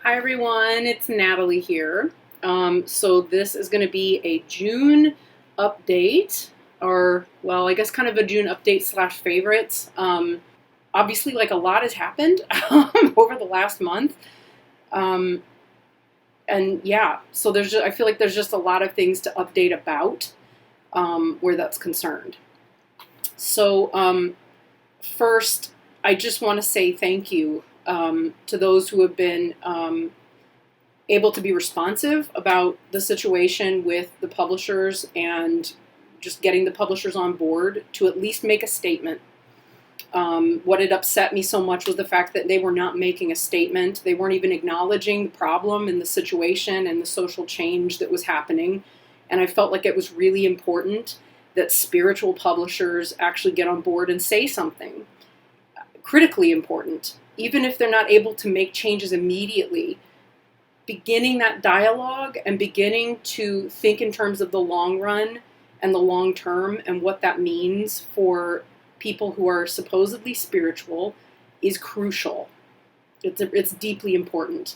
Hi everyone, it's Natalie here. So this is going to be a June update, or well, I guess kind of a June update slash favorites. Obviously, like a lot has happened over the last month, um, and yeah, so I feel like there's just a lot of things to update about where that's concerned. So first, I just want to say thank you to those who have been able to be responsive about the situation with the publishers and just getting the publishers on board to at least make a statement. What had upset me so much was the fact that they were not making a statement. They weren't even acknowledging the problem and the situation and the social change that was happening. And I felt like it was really important that spiritual publishers actually get on board and say something. Critically important. Even if they're not able to make changes immediately, beginning that dialogue and beginning to think in terms of the long run and the long term and what that means for people who are supposedly spiritual is crucial. It's deeply important.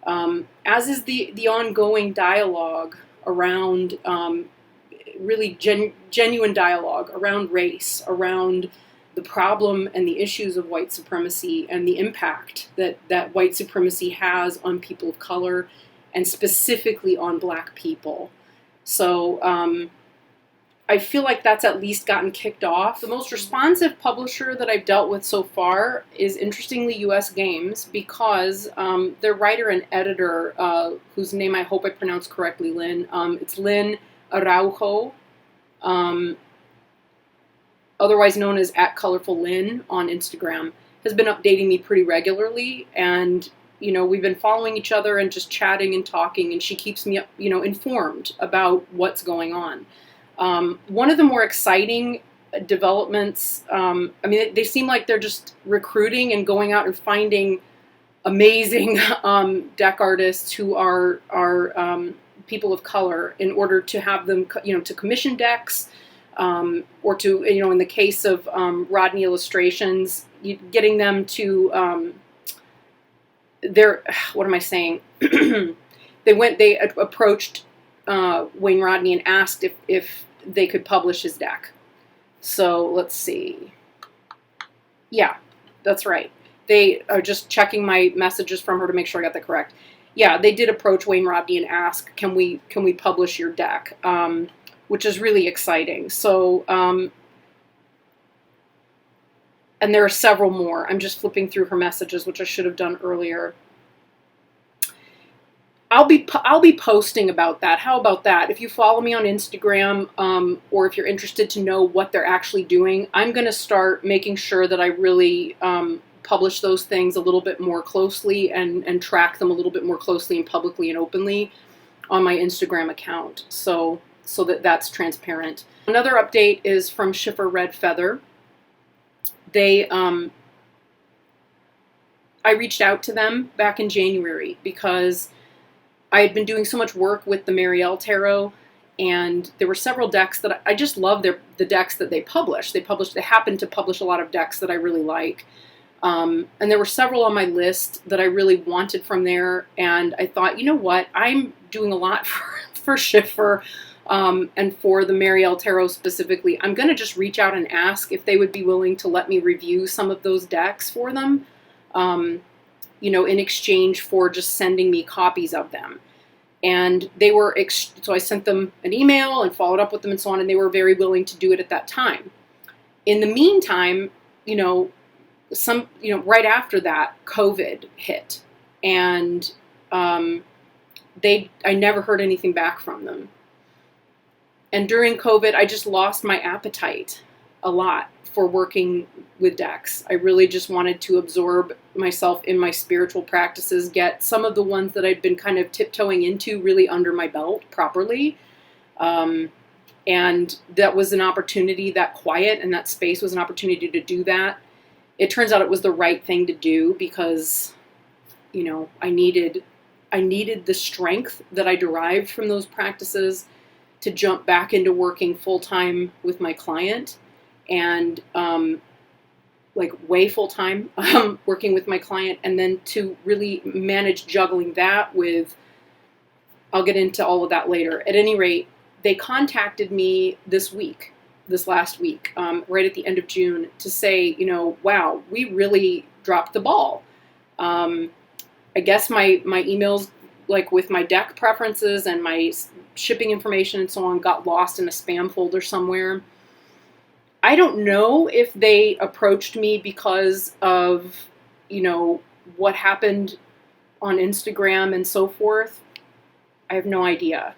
As is the ongoing dialogue around really genuine dialogue around race, around the problem and the issues of white supremacy and the impact that white supremacy has on people of color and specifically on Black people. So I feel like that's at least gotten kicked off. The most responsive publisher that I've dealt with so far is, interestingly, US Games, because their writer and editor, whose name I hope I pronounced correctly, Lynn, it's Lynn Araujo, otherwise known as @ColorfulLynn on Instagram, has been updating me pretty regularly, and we've been following each other and just chatting and talking, and she keeps me informed about what's going on. One of the more exciting developments, they seem like they're just recruiting and going out and finding amazing deck artists who are people of color in order to have them to commission decks. Or to, in the case of Rodney Illustrations, getting them to what am I saying? They approached Wayne Rodney and asked if they could publish his deck. So let's see. Yeah, that's right. They are just checking my messages from her to make sure I got that correct. Yeah, they did approach Wayne Rodney and ask, can we publish your deck? Which is really exciting. So, and there are several more. I'm just flipping through her messages, which I should have done earlier. I'll be posting about that. How about that? If you follow me on Instagram, or if you're interested to know what they're actually doing, I'm going to start making sure that I really publish those things a little bit more closely and track them a little bit more closely and publicly and openly on my Instagram account. So that's transparent. Another update is from Schiffer Red Feather. I reached out to them back in January because I had been doing so much work with the Marielle Tarot, and there were several decks that I just love the decks that they publish. They happen to publish a lot of decks that I really like. And there were several on my list that I really wanted from there, and I thought, you know what, I'm doing a lot for Schiffer, and for the Marielle Tarot specifically. I'm going to just reach out and ask if they would be willing to let me review some of those decks for them, in exchange for just sending me copies of them. And they were, so I sent them an email and followed up with them and so on, and they were very willing to do it at that time. In the meantime, right after that, COVID hit, and I never heard anything back from them. And during COVID, I just lost my appetite a lot for working with decks. I really just wanted to absorb myself in my spiritual practices, get some of the ones that I'd been kind of tiptoeing into really under my belt properly. And that was an opportunity, that quiet and that space was an opportunity to do that. It turns out it was the right thing to do because, I needed the strength that I derived from those practices to jump back into working full-time with my client. And like way full time, working with my client, and then to really manage juggling that with, I'll get into all of that later. At any rate, they contacted me this last week, right at the end of June, to say, wow, we really dropped the ball. I guess my emails, like with my deck preferences and my shipping information and so on, got lost in a spam folder somewhere. I don't know if they approached me because of, what happened on Instagram and so forth. I have no idea.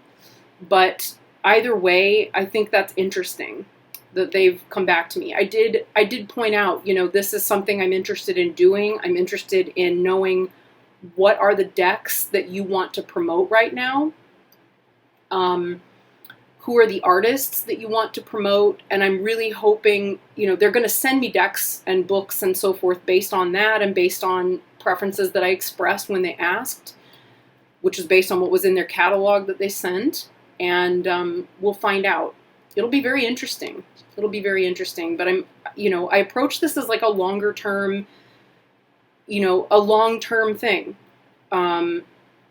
But either way, I think that's interesting that they've come back to me. I did point out, this is something I'm interested in doing. I'm interested in knowing what are the decks that you want to promote right now. Who are the artists that you want to promote? And I'm really hoping, they're going to send me decks and books and so forth based on that and based on preferences that I expressed when they asked, which is based on what was in their catalog that they sent. And we'll find out. It'll be very interesting. But I approach this as like a longer term, a long-term thing. And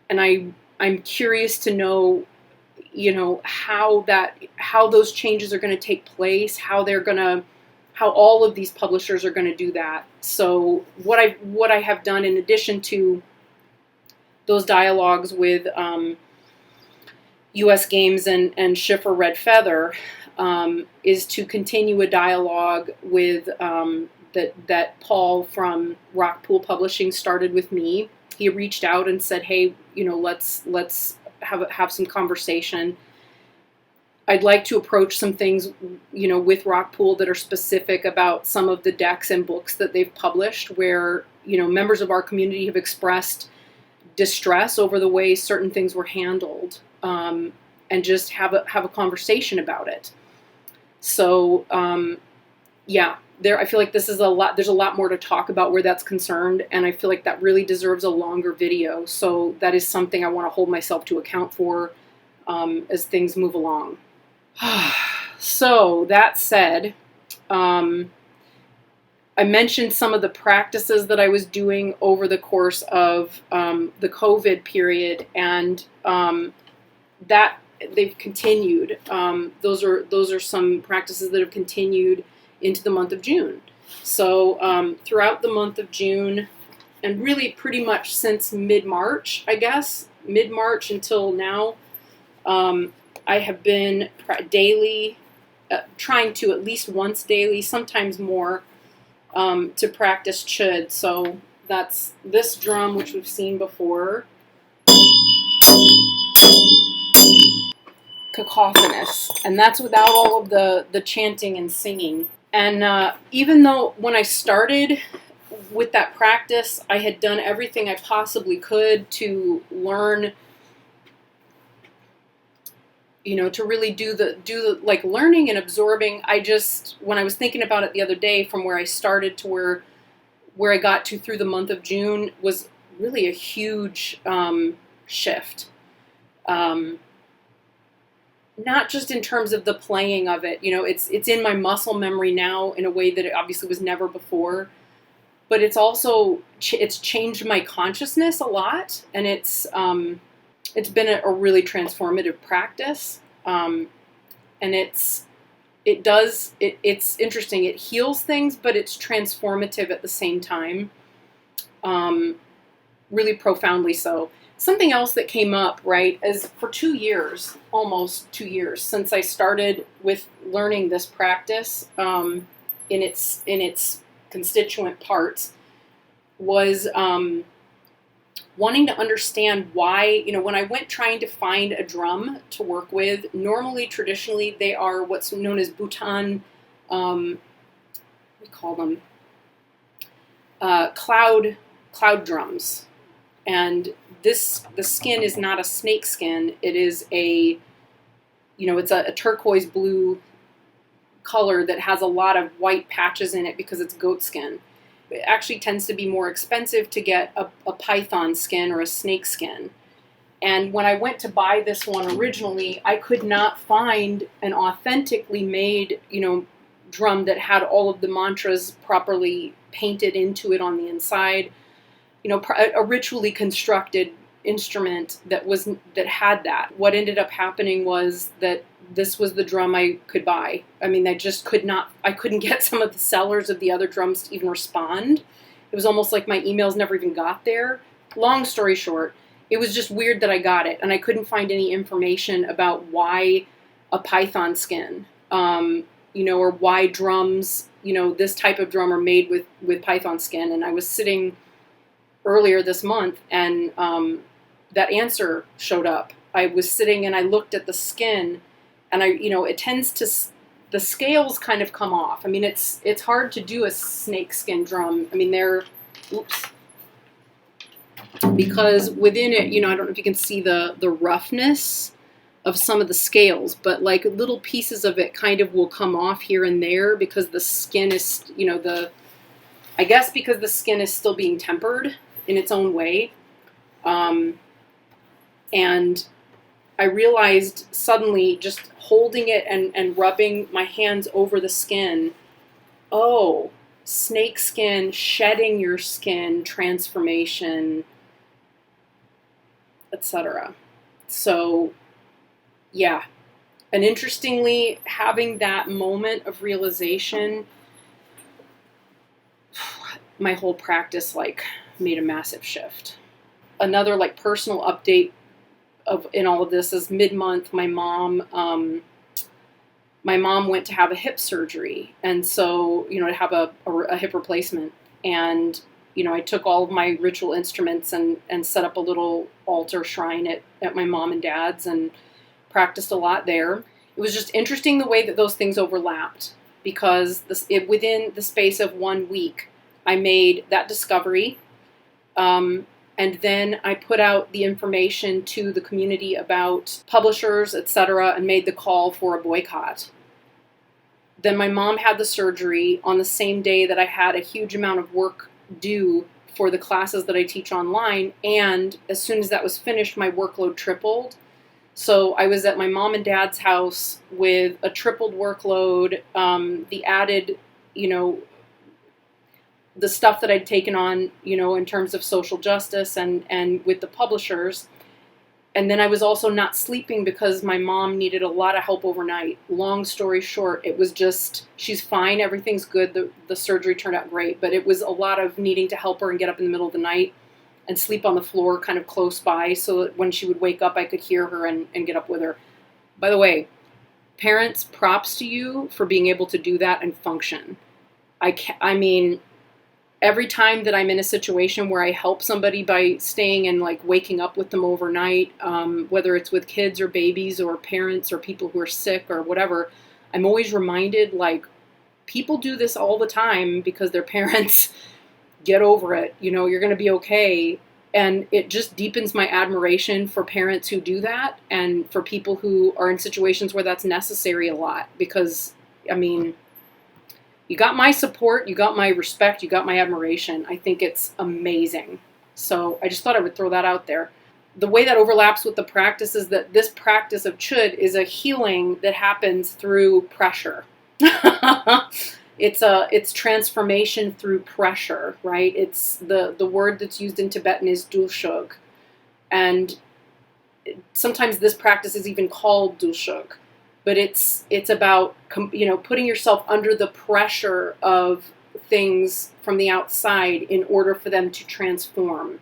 I'm curious to know, how those changes are going to take place, how all of these publishers are going to do that. So what I have done in addition to those dialogues with U.S. Games and Schiffer Red Feather, is to continue a dialogue with that Paul from Rockpool Publishing started with me. He reached out and said, hey, let's have some conversation. I'd like to approach some things, with Rockpool that are specific about some of the decks and books that they've published where, members of our community have expressed distress over the way certain things were handled, and just have a conversation about it. So, I feel like there's a lot more to talk about where that's concerned, and I feel like that really deserves a longer video. So that is something I want to hold myself to account for as things move along. So that said, I mentioned some of the practices that I was doing over the course of the COVID period, and that they've continued. Those are some practices that have continued into the month of June. So throughout the month of June, and really pretty much since mid-March, I guess, mid-March until now, I have been daily, trying to at least once daily, sometimes more, to practice chud. So that's this drum, which we've seen before. Cacophonous. And that's without all of the chanting and singing. And even though when I started with that practice, I had done everything I possibly could to learn, to really do the like learning and absorbing. When I was thinking about it the other day, from where I started to where I got to through the month of June was really a huge shift. Not just in terms of the playing of it, it's in my muscle memory now in a way that it obviously was never before, but it's also, it's changed my consciousness a lot, and it's been a really transformative practice, and it's interesting, it heals things, but it's transformative at the same time, really profoundly so. Something else that came up, right, is for 2 years, almost 2 years, since I started with learning this practice in its constituent parts, was wanting to understand why, when I went trying to find a drum to work with, normally, traditionally, they are what's known as Bhutan, we call them cloud drums. And the skin is not a snake skin. It is it's a turquoise blue color that has a lot of white patches in it because it's goat skin. It actually tends to be more expensive to get a python skin or a snake skin. And when I went to buy this one originally, I could not find an authentically made, drum that had all of the mantras properly painted into it on the inside. You know, a ritually constructed instrument that had that. What ended up happening was that this was the drum I could buy. I mean, I couldn't get some of the sellers of the other drums to even respond. It was almost like my emails never even got there. Long story short, it was just weird that I got it, and I couldn't find any information about why a python skin, you know, or why drums, you know, this type of drum are made with python skin. And I was sitting earlier this month, and that answer showed up. I was sitting and I looked at the skin, and it tends to, the scales kind of come off. I mean, it's hard to do a snake skin drum. I mean, because within it, you know, I don't know if you can see the roughness of some of the scales, but like little pieces of it kind of will come off here and there because the skin is, you know, I guess because the skin is still being tempered in its own way. And I realized suddenly, just holding it and rubbing my hands over the skin, oh, snake skin, shedding your skin, transformation, etc. So, yeah. And interestingly, having that moment of realization, my whole practice like made a massive shift. Another like personal update in all of this is mid-month, my mom went to have a hip surgery, and so, you know, to have a hip replacement. And, you know, I took all of my ritual instruments and set up a little altar shrine at my mom and dad's and practiced a lot there. It was just interesting the way that those things overlapped, because within the space of 1 week, I made that discovery. And then I put out the information to the community about publishers, etc., and made the call for a boycott. Then my mom had the surgery on the same day that I had a huge amount of work due for the classes that I teach online. And as soon as that was finished, my workload tripled. So I was at my mom and dad's house with a tripled workload, the added, you know, the stuff that I'd taken on, you know, in terms of social justice and with the publishers. And then I was also not sleeping because my mom needed a lot of help overnight. Long story short, it was just, she's fine, everything's good, the surgery turned out great, but it was a lot of needing to help her and get up in the middle of the night and sleep on the floor kind of close by so that when she would wake up, I could hear her and get up with her. By the way, parents, props to you for being able to do that and function. I mean, every time that I'm in a situation where I help somebody by staying and like waking up with them overnight, whether it's with kids or babies or parents or people who are sick or whatever, I'm always reminded, like, people do this all the time because their parents. Get over it. You know, you're going to be okay. And it just deepens my admiration for parents who do that and for people who are in situations where that's necessary a lot. Because, I mean, you got my support, you got my respect, you got my admiration. I think it's amazing. So I just thought I would throw that out there. The way that overlaps with the practice is that this practice of chud is a healing that happens through pressure. It's transformation through pressure, right? It's the word that's used in Tibetan is dulshug. And sometimes this practice is even called dulshug. But it's about, you know, putting yourself under the pressure of things from the outside in order for them to transform.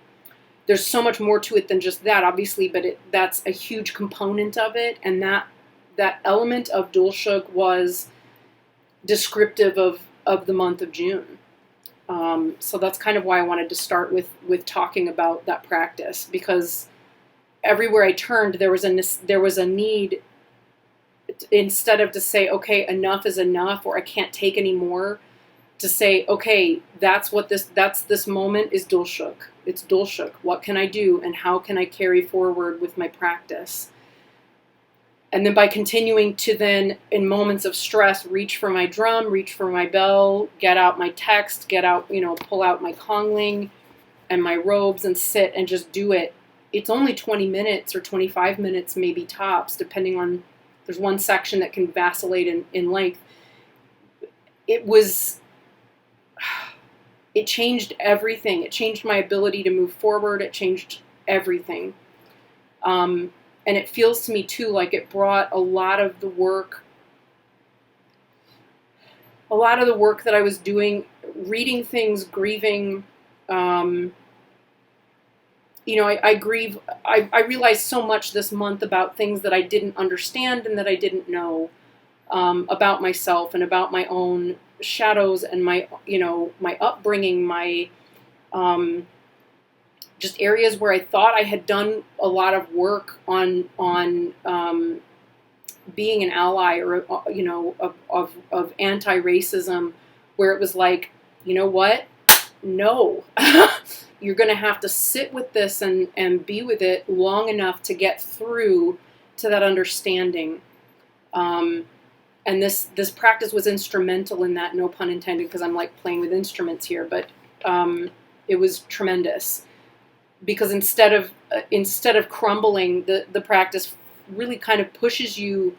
There's so much more to it than just that, obviously, but that's a huge component of it. And that element of dulshug was descriptive of the month of June. So that's kind of why I wanted to start with talking about that practice, because everywhere I turned, there was a need, instead of to say, okay, enough is enough, or I can't take any more, to say, okay, that's this moment is dulshug. It's dulshug. What can I do, and how can I carry forward with my practice? And then by continuing to then, in moments of stress, reach for my drum, reach for my bell, get out my text, pull out my kongling and my robes and sit and just do it. It's only 20 minutes or 25 minutes, maybe tops, depending on, there's one section that can vacillate in length. it was, it changed everything. It changed my ability to move forward. It changed everything. And it feels to me too like it brought a lot of the work that I was doing, reading things, grieving. I grieve. I realized so much this month about things that I didn't understand and that I didn't know about myself and about my own shadows and my upbringing, my just areas where I thought I had done a lot of work on being an ally, or of anti-racism, where it was like, you know what? No. You're going to have to sit with this and be with it long enough to get through to that understanding. And this practice was instrumental in that, no pun intended, because I'm like playing with instruments here, but it was tremendous. Because instead of crumbling, the practice really kind of pushes you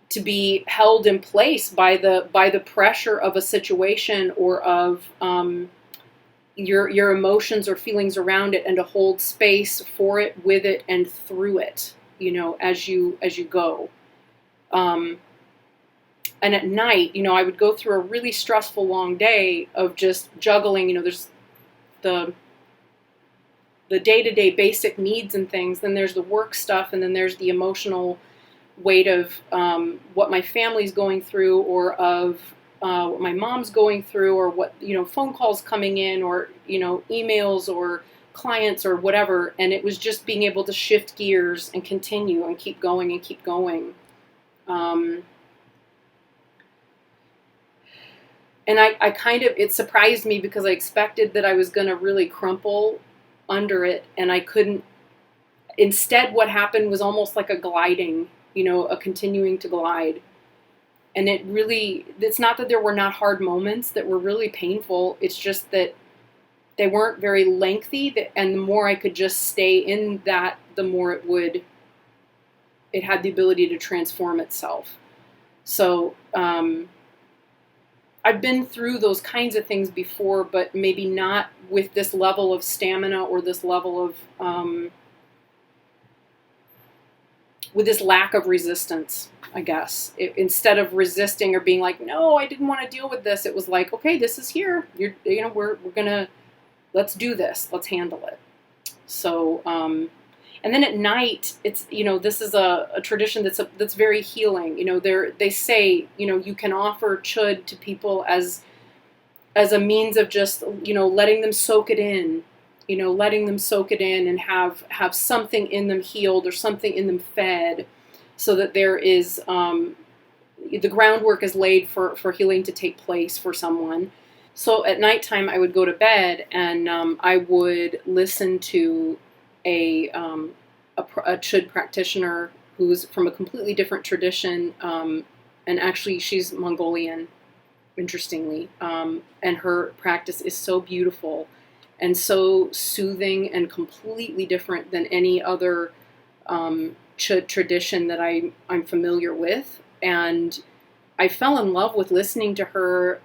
to be held in place by the pressure of a situation or of your emotions or feelings around it, and to hold space for it, with it, and through it, as you go. And at night, I would go through a really stressful long day of just juggling. There's the day-to-day basic needs and things, then there's the work stuff, and then there's the emotional weight of what my family's going through, or of what my mom's going through, or what, phone calls coming in, or, emails, or clients, or whatever. And it was just being able to shift gears and continue and keep going and keep going. And I kind of, it surprised me, because I expected that I was going to really crumple under it, and I couldn't. Instead, what happened was almost like a gliding, a continuing to glide. And it's not that there were not hard moments that were really painful. It's just that they weren't very lengthy, and the more I could just stay in that, the more it had the ability to transform itself. So, I've been through those kinds of things before, but maybe not with this level of stamina, or this level of, with this lack of resistance, I guess. Instead of resisting or being like, no, I didn't want to deal with this, it was like, okay, this is here. We're gonna, let's do this. Let's handle it. So, and then at night, it's, this is a tradition that's very healing. They say, you can offer chud to people as a means of just, letting them soak it in, and have something in them healed, or something in them fed, so that there is, the groundwork is laid for healing to take place for someone. So at nighttime, I would go to bed, and I would listen to a chud practitioner who's from a completely different tradition, and actually she's Mongolian, interestingly, and her practice is so beautiful and so soothing and completely different than any other chud tradition that I'm familiar with. And I fell in love with listening to her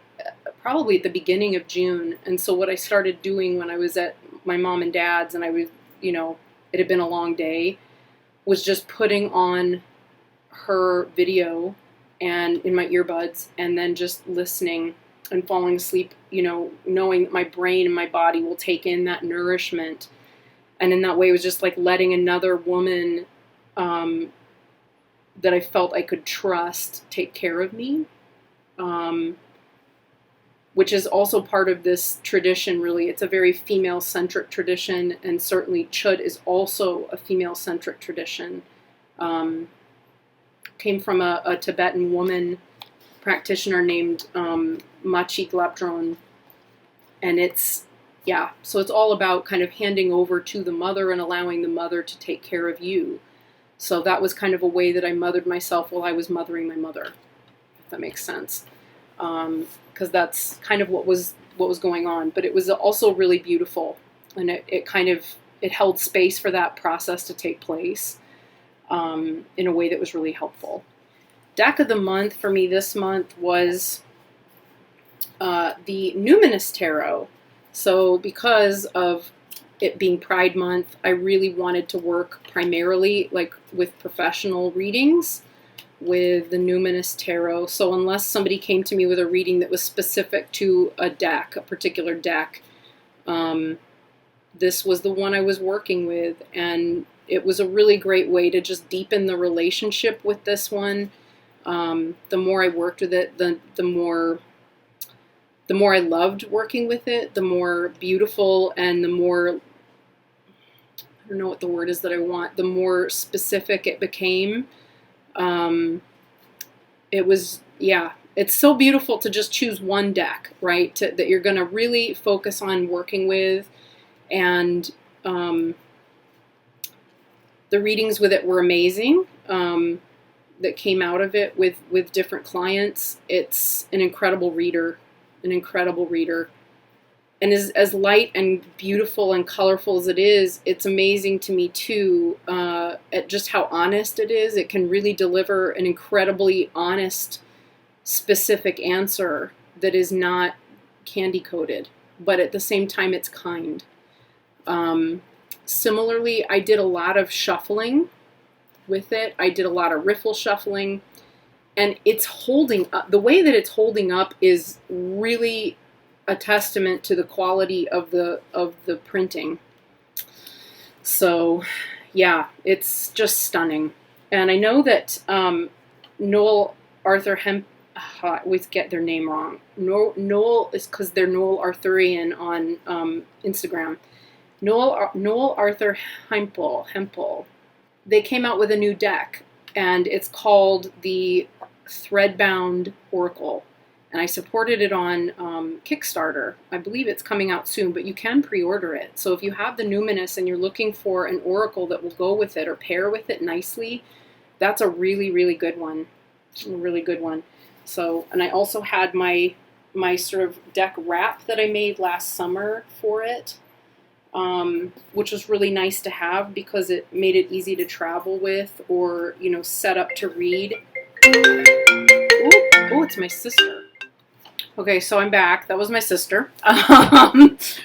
probably at the beginning of June. And so what I started doing when I was at my mom and dad's, and I was, it had been a long day, was just putting on her video and in my earbuds, and then just listening and falling asleep, knowing that my brain and my body will take in that nourishment. And in that way, it was just like letting another woman that I felt I could trust take care of me, which is also part of this tradition, really. It's a very female-centric tradition, and certainly chud is also a female-centric tradition. Came from a Tibetan woman practitioner named Machi Glabdron, and so it's all about kind of handing over to the mother and allowing the mother to take care of you. So that was kind of a way that I mothered myself while I was mothering my mother, if that makes sense. Because that's kind of what was going on. But it was also really beautiful, and it held space for that process to take place in a way that was really helpful. Deck of the month for me this month was the Numinous Tarot. So because of it being Pride Month, I really wanted to work primarily like with professional readings with the Numinous Tarot. So unless somebody came to me with a reading that was specific to a deck, a particular deck, this was the one I was working with, and it was a really great way to just deepen the relationship with this one. The more I worked with it, the more I loved working with it, the more beautiful and the more, I don't know what the word is that I want, the more specific it became. It was, yeah, it's so beautiful to just choose one deck, right, that you're going to really focus on working with. And the readings with it were amazing, that came out of it with different clients. It's an incredible reader, an incredible reader. And as light and beautiful and colorful as it is, it's amazing to me too, at just how honest it is. It can really deliver an incredibly honest, specific answer that is not candy-coated, but at the same time it's kind. Similarly, I did a lot of shuffling with it. I did a lot of riffle shuffling, and it's holding up. The way that it's holding up is really a testament to the quality of the printing. So yeah, it's just stunning. And I know that NOEL ARTHUR HEIMPEL, I always get their name wrong. NOEL is because they're NOEL Arthurian on Instagram. NOEL ARTHUR Heimpel. They came out with a new deck, and it's called the Threadbound Oracle. And I supported it on Kickstarter. I believe it's coming out soon, but you can pre-order it. So if you have the Numinous and you're looking for an oracle that will go with it or pair with it nicely, that's a really, really good one. A really good one. So, and I also had my sort of deck wrap that I made last summer for it, which was really nice to have because it made it easy to travel with or, you know, set up to read. Oh, it's my sister. Okay, so I'm back. That was my sister.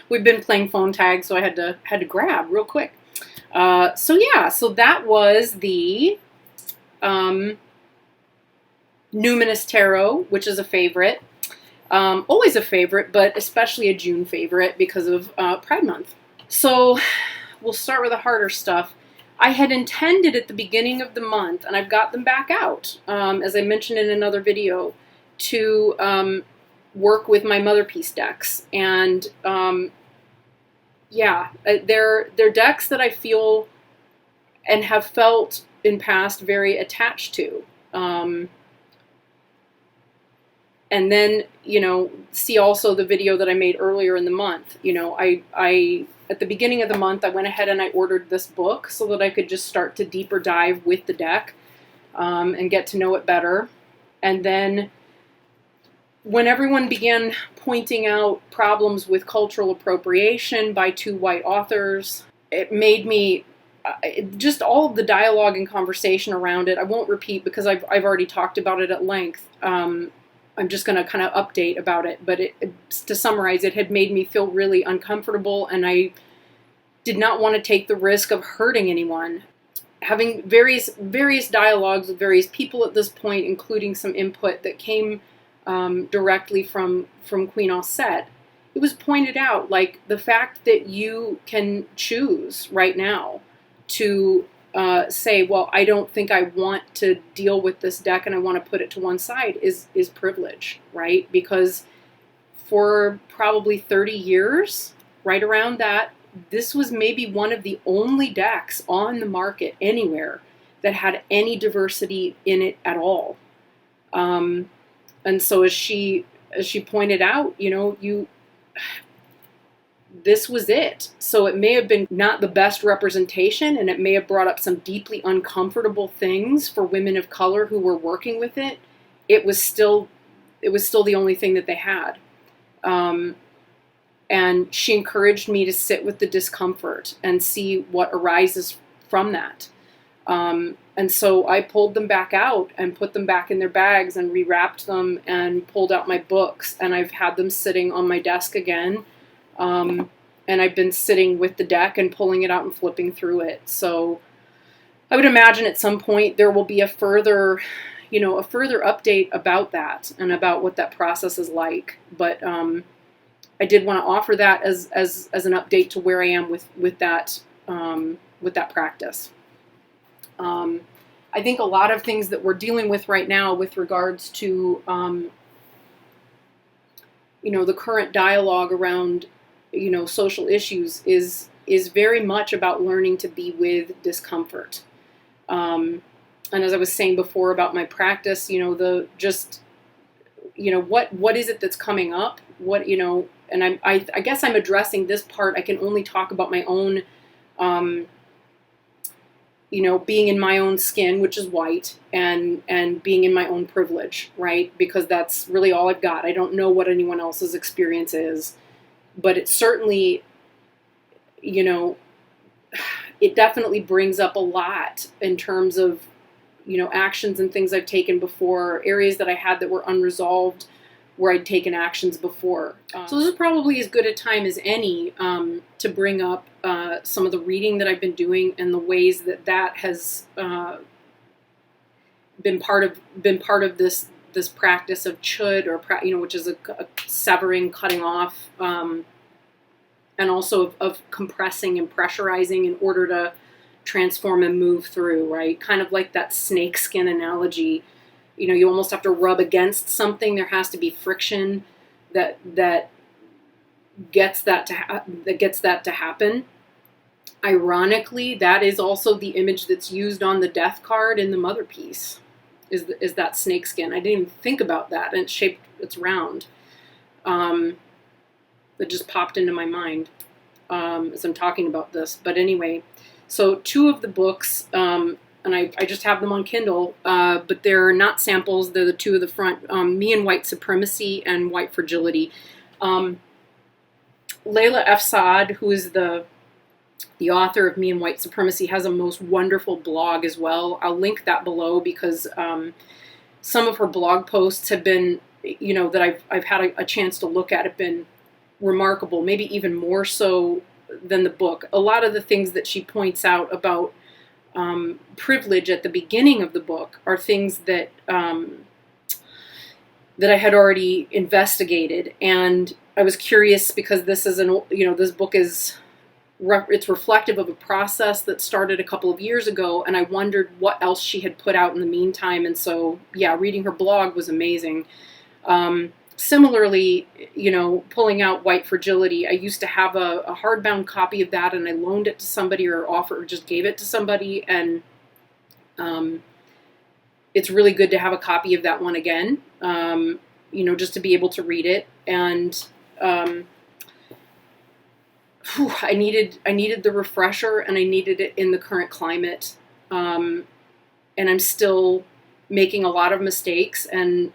We've been playing phone tag, so I had to grab real quick. So yeah, so that was the Numinous Tarot, which is a favorite. Always a favorite, but especially a June favorite because of Pride Month. So we'll start with the harder stuff. I had intended at the beginning of the month, and I've got them back out, as I mentioned in another video, to work with my Mother Piece decks. And yeah, they're decks that I feel and have felt in past very attached to. And then, you know, see also the video that I made earlier in the month. You know, I at the beginning of the month, I went ahead and I ordered this book so that I could just start to deeper dive with the deck and get to know it better. And then when everyone began pointing out problems with cultural appropriation by two white authors, it made me, just all of the dialogue and conversation around it, I won't repeat because I've already talked about it at length. I'm just going to kind of update about it, but to summarize, it had made me feel really uncomfortable, and I did not want to take the risk of hurting anyone. Having various dialogues with various people at this point, including some input that came directly from Queen Auset, it was pointed out, like, the fact that you can choose right now to say, well, I don't think I want to deal with this deck and I want to put it to one side is privilege, right? Because for probably 30 years, right around that, this was maybe one of the only decks on the market anywhere that had any diversity in it at all. And so as she pointed out, you know, this was it. So it may have been not the best representation, and it may have brought up some deeply uncomfortable things for women of color who were working with it. It was still the only thing that they had. And she encouraged me to sit with the discomfort and see what arises from that. And so I pulled them back out and put them back in their bags and rewrapped them and pulled out my books. And I've had them sitting on my desk again. And I've been sitting with the deck and pulling it out and flipping through it. So I would imagine at some point there will be a further update about that and about what that process is like. But I did want to offer that as an update to where I am with that practice. I think a lot of things that we're dealing with right now with regards to the current dialogue around social issues is very much about learning to be with discomfort. And as I was saying before about my practice, what is it that's coming up? And I guess I'm addressing this part. I can only talk about my own, being in my own skin, which is white, and being in my own privilege, right? Because that's really all I've got. I don't know what anyone else's experience is, but it certainly, it definitely brings up a lot in terms of, actions and things I've taken before, areas that I had that were unresolved, where I'd taken actions before. So this is probably as good a time as any to bring up some of the reading that I've been doing and the ways that has been part of this practice of chud, or which is a severing, cutting off, and also of compressing and pressurizing in order to transform and move through, right? Kind of like that snake skin analogy. You almost have to rub against something. There has to be friction that gets that to happen. Ironically, that is also the image that's used on the death card in the mother piece. Is that snake skin? I didn't even think about that, and it's round. That just popped into my mind as I'm talking about this. But anyway, so 2 of the books. And I just have them on Kindle, but they're not samples. They're the 2 of the front, Me and White Supremacy and White Fragility. Layla F. Saad, who is the author of Me and White Supremacy, has a most wonderful blog as well. I'll link that below because some of her blog posts have been, that I've had a chance to look at, have been remarkable, maybe even more so than the book. A lot of the things that she points out about privilege at the beginning of the book are things that that I had already investigated, and I was curious because this is this book is it's reflective of a process that started a couple of years ago, and I wondered what else she had put out in the meantime. And so, yeah, reading her blog was amazing. Similarly, pulling out White Fragility, I used to have a hardbound copy of that, and I loaned it to somebody or just gave it to somebody, and it's really good to have a copy of that one again, just to be able to read it. And I needed the refresher, and I needed it in the current climate, and I'm still making a lot of mistakes and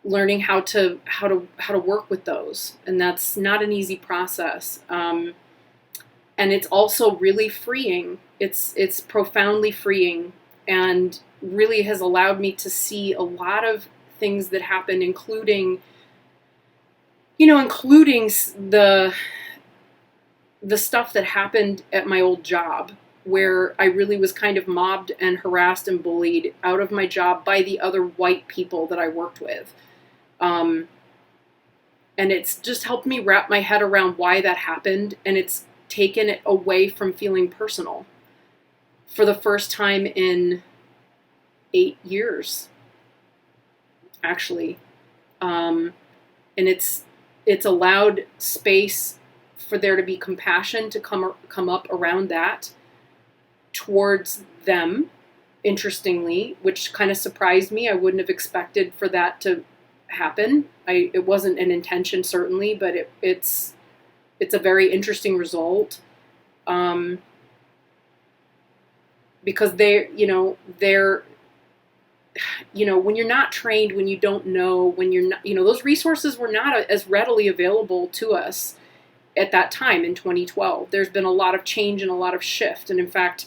learning how to work with those, and that's not an easy process. And it's also really freeing. It's profoundly freeing, and really has allowed me to see a lot of things that happen, including the stuff that happened at my old job, where I really was kind of mobbed and harassed and bullied out of my job by the other white people that I worked with. And it's just helped me wrap my head around why that happened, and it's taken it away from feeling personal for the first time in 8 years, actually. And it's allowed space for there to be compassion to come up around that towards them, interestingly, which kind of surprised me. I wouldn't have expected for that to happen. It wasn't an intention, certainly, but it's a very interesting result, because they're when you're not trained, when you don't know, when you're not, those resources were not as readily available to us, at that time in 2012. There's been a lot of change and a lot of shift. And in fact,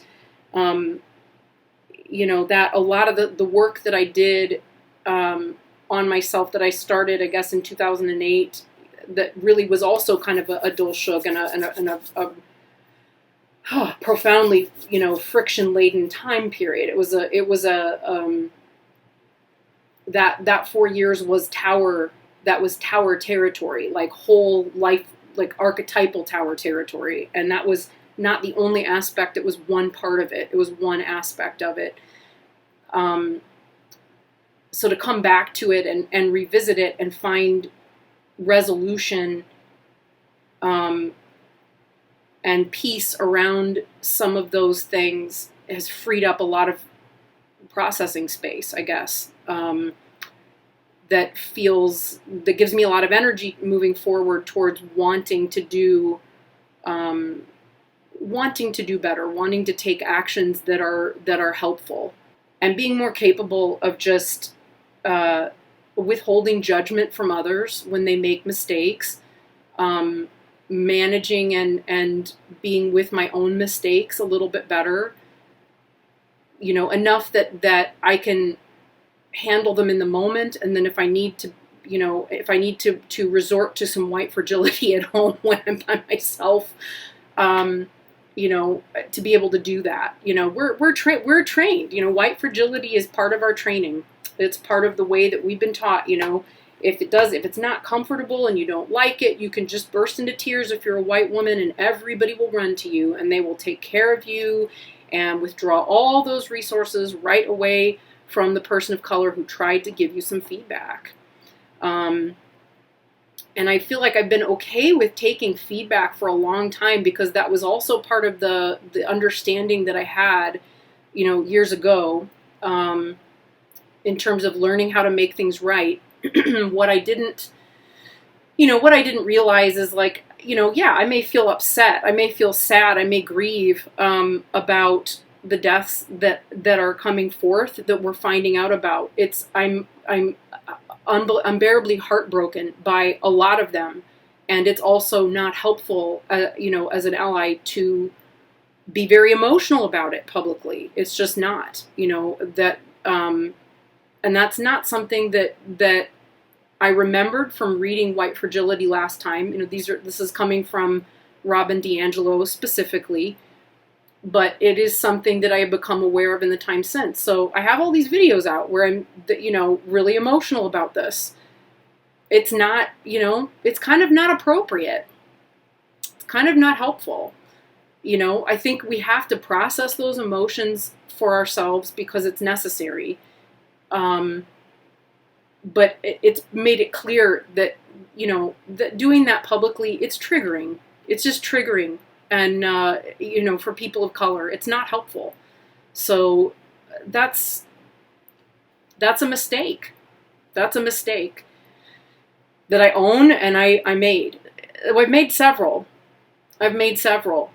you know, that a lot of the work that I did on myself that I started, I guess, in 2008, that really was also kind of a dual shook and a profoundly, you know, friction-laden time period. It was that 4 years was tower territory, like whole life, like archetypal tower territory. And that was not the only aspect. It was one part of it. It was one aspect of it. So to come back to it and revisit it and find resolution and peace around some of those things has freed up a lot of processing space, I guess. That gives me a lot of energy moving forward towards wanting to do better, wanting to take actions that are helpful, and being more capable of just withholding judgment from others when they make mistakes, managing and being with my own mistakes a little bit better, you know, enough that I can handle them in the moment. And then if I need to, you know, to resort to some white fragility at home when I'm by myself, you know, to be able to do that. You know, we're trained, you know, white fragility is part of our training. It's part of the way that we've been taught. You know, if it's not comfortable and you don't like it, you can just burst into tears if you're a white woman, and everybody will run to you and they will take care of you and withdraw all those resources right away from the person of color who tried to give you some feedback. And I feel like I've been okay with taking feedback for a long time, because that was also part of the understanding that I had, you know, years ago, in terms of learning how to make things right. What I didn't realize is, like, you know, yeah, I may feel upset, I may feel sad, I may grieve about the deaths that are coming forth, that we're finding out about. I'm unbearably heartbroken by a lot of them, and it's also not helpful, you know, as an ally, to be very emotional about it publicly. It's just not, you know, that, and that's not something that I remembered from reading White Fragility last time. You know, this is coming from Robin DiAngelo specifically, but it is something that I have become aware of in the time since. So I have all these videos out where I'm, you know, really emotional about this. It's not, you know, it's kind of not appropriate. It's kind of not helpful. You know, I think we have to process those emotions for ourselves because it's necessary. But it's made it clear that, you know, that doing that publicly, it's triggering. It's just triggering. And, you know, for people of color, it's not helpful. So that's a mistake. That's a mistake that I own and I made. I've made several,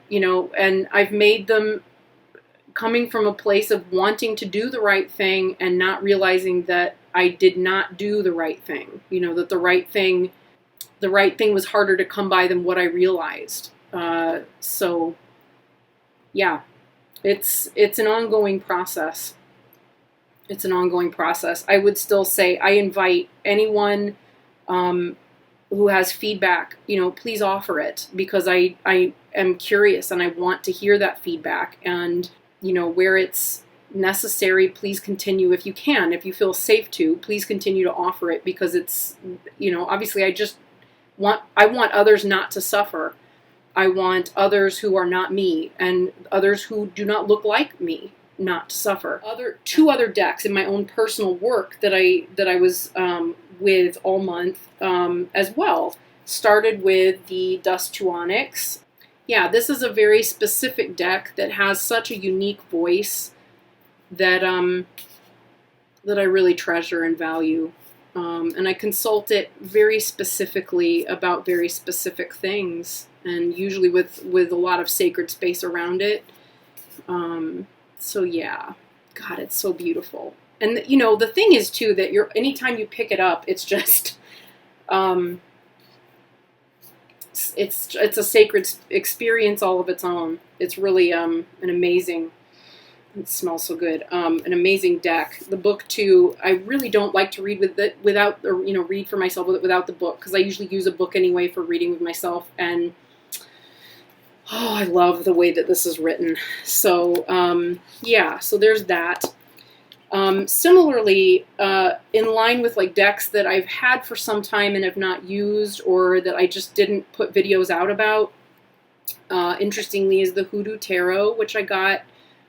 you know, and I've made them coming from a place of wanting to do the right thing and not realizing that I did not do the right thing. You know, that the right thing was harder to come by than what I realized. So yeah, it's an ongoing process. It's an ongoing process. I would still say I invite anyone, who has feedback, you know, please offer it, because I am curious and I want to hear that feedback. And, you know, where it's necessary, please continue if you can. If you feel safe to, please continue to offer it, because it's, you know, obviously I want others not to suffer. I want others who are not me and others who do not look like me not to suffer. Two other decks in my own personal work that I was with all month as well. Started with the Dust to Onyx. Yeah, this is a very specific deck that has such a unique voice that that I really treasure and value. And I consult it very specifically about very specific things, and usually with a lot of sacred space around it. So yeah, God, it's so beautiful. And you know, the thing is too, that anytime you pick it up, it's just it's a sacred experience all of its own. It's really an amazing. It smells so good. An amazing deck. The book too. I really don't like to read with it without, or read for myself without the book, because I usually use a book anyway for reading with myself. And oh, I love the way that this is written. So yeah. So there's that. Similarly, in line with like decks that I've had for some time and have not used, or that I just didn't put videos out about. Interestingly, is the HooDoo Tarot, which I got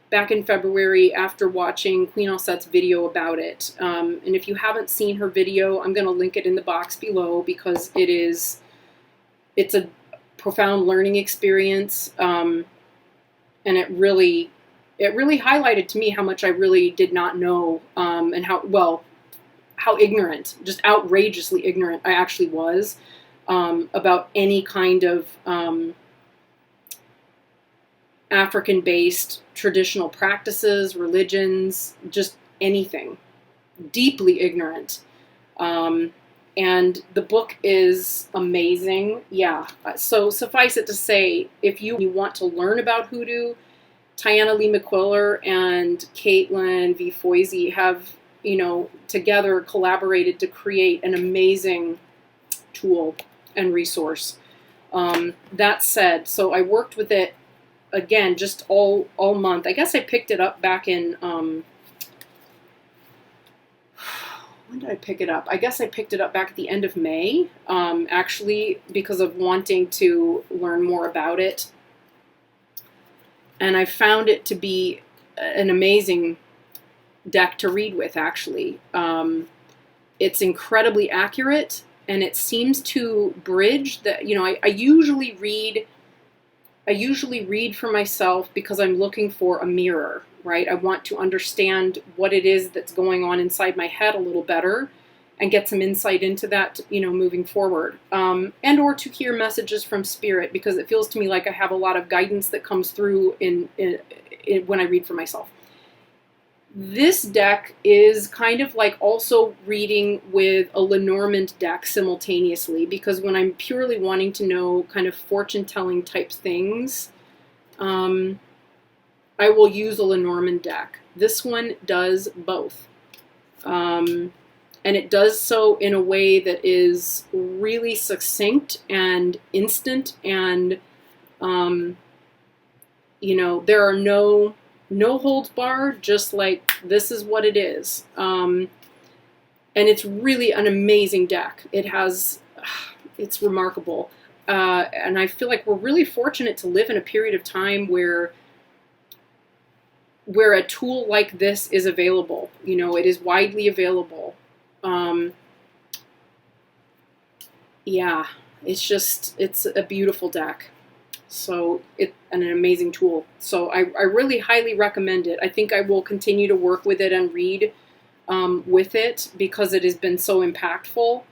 back in February after watching Queen Auset's video about it. And if you haven't seen her video, I'm going to link it in the box below, because it's a profound learning experience. And it really highlighted to me how much I really did not know, and how ignorant, just outrageously ignorant I actually was, about any kind of, African-based traditional practices, religions, just anything. Deeply ignorant. And the book is amazing. Yeah. So suffice it to say, if you want to learn about HooDoo, TAYANNAH Lee McQuillar and Caitlin V. Foisey have, together collaborated to create an amazing tool and resource. That said, so I worked with it again, just all month. I guess I picked it up back in, when did I pick it up? I guess I picked it up back at the end of May, actually, because of wanting to learn more about it. And I found it to be an amazing deck to read with, actually. It's incredibly accurate, and it seems to bridge that, I usually read for myself because I'm looking for a mirror, right? I want to understand what it is that's going on inside my head a little better and get some insight into that, moving forward. And or to hear messages from spirit, because it feels to me like I have a lot of guidance that comes through in when I read for myself. This deck is kind of like also reading with a Lenormand deck simultaneously, because when I'm purely wanting to know kind of fortune-telling type things, I will use a Lenormand deck. This one does both. And it does so in a way that is really succinct and instant, and, there are no holds barred, just like this is what it is. And it's really an amazing deck. It's remarkable. And I feel like we're really fortunate to live in a period of time where a tool like this is available. It is widely available. Yeah, it's a beautiful deck. So and an amazing tool. So I really highly recommend it. I think I will continue to work with it and read with it, because it has been so impactful.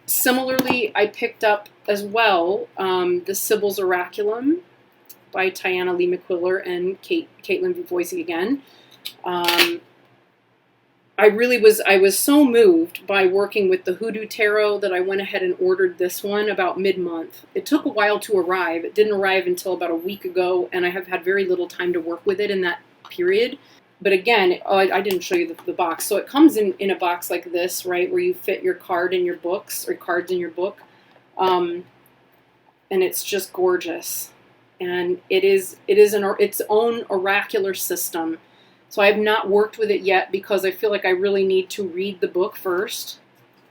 Similarly, I picked up as well the Sybils Oraculum by TAYANNAH Lee McQuillar and Caitlin V. Foisey again. I was so moved by working with the HooDoo Tarot that I went ahead and ordered this one about mid-month. It took a while to arrive. It didn't arrive until about a week ago, and I have had very little time to work with it in that period. But again, I didn't show you the box. So it comes in a box like this, right, where you fit your card in your books, or cards in your book. And it's just gorgeous. And it is its own oracular system. So I have not worked with it yet, because I feel like I really need to read the book first.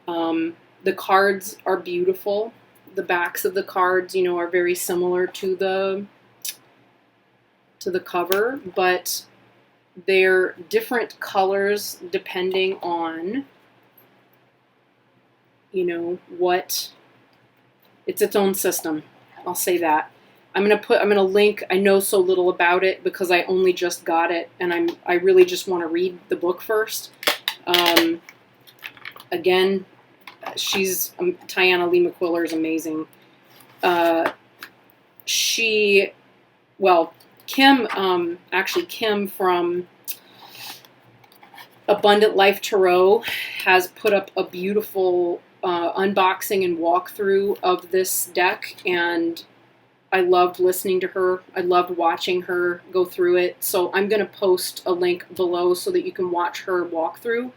The cards are beautiful. The backs of the cards, are very similar to the cover, but they're different colors depending on, what. It's its own system. I'll say that. I'm gonna link. I know so little about it because I only just got it, and I really just want to read the book first. Again, TAYANNAH Lee McQuillar is amazing. Kim from Abundant Life Tarot has put up a beautiful unboxing and walkthrough of this deck, and I loved listening to her. I loved watching her go through it. So I'm going to post a link below so that you can watch her walkthrough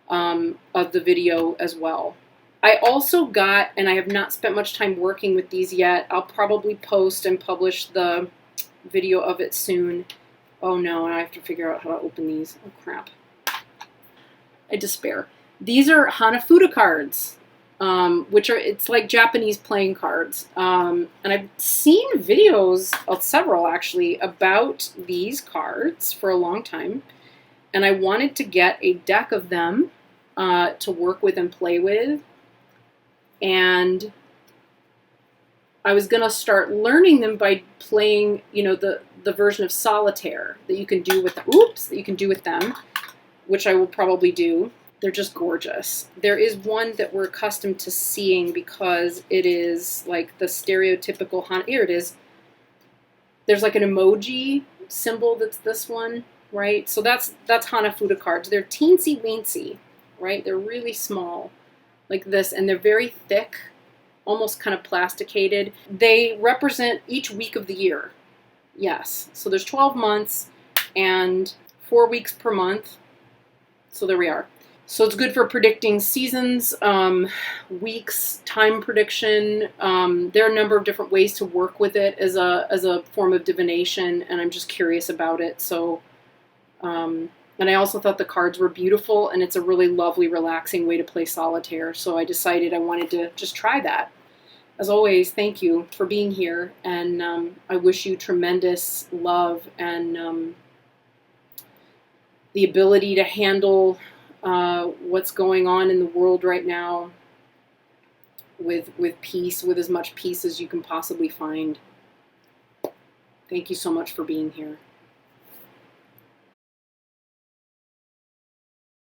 of the video as well. I also got, and I have not spent much time working with these yet, I'll probably post and publish the video of it soon. Oh no, and I have to figure out how to open these. Oh crap. I despair. These are Hanafuda cards, which are, it's like Japanese playing cards. And I've seen videos, of several actually, about these cards for a long time. And I wanted to get a deck of them to work with and play with. And I was going to start learning them by playing, you know, the version of solitaire that you can do with, that you can do with them, which I will probably do. They're just gorgeous. There is one that we're accustomed to seeing because it is like the stereotypical, here it is. There's like an emoji symbol that's this one, right? So that's Hanafuda cards. They're teensy weensy, right? They're really small like this, and they're very thick, almost kind of plasticated. They represent each week of the year. Yes. So there's 12 months and 4 weeks per month. So there we are. So it's good for predicting seasons, weeks, time prediction. There are a number of different ways to work with it as a form of divination, and I'm just curious about it. So, and I also thought the cards were beautiful, and it's a really lovely, relaxing way to play solitaire. So I decided I wanted to just try that. As always, thank you for being here, and I wish you tremendous love and the ability to handle what's going on in the world right now with peace, with as much peace as you can possibly find. Thank you so much for being here.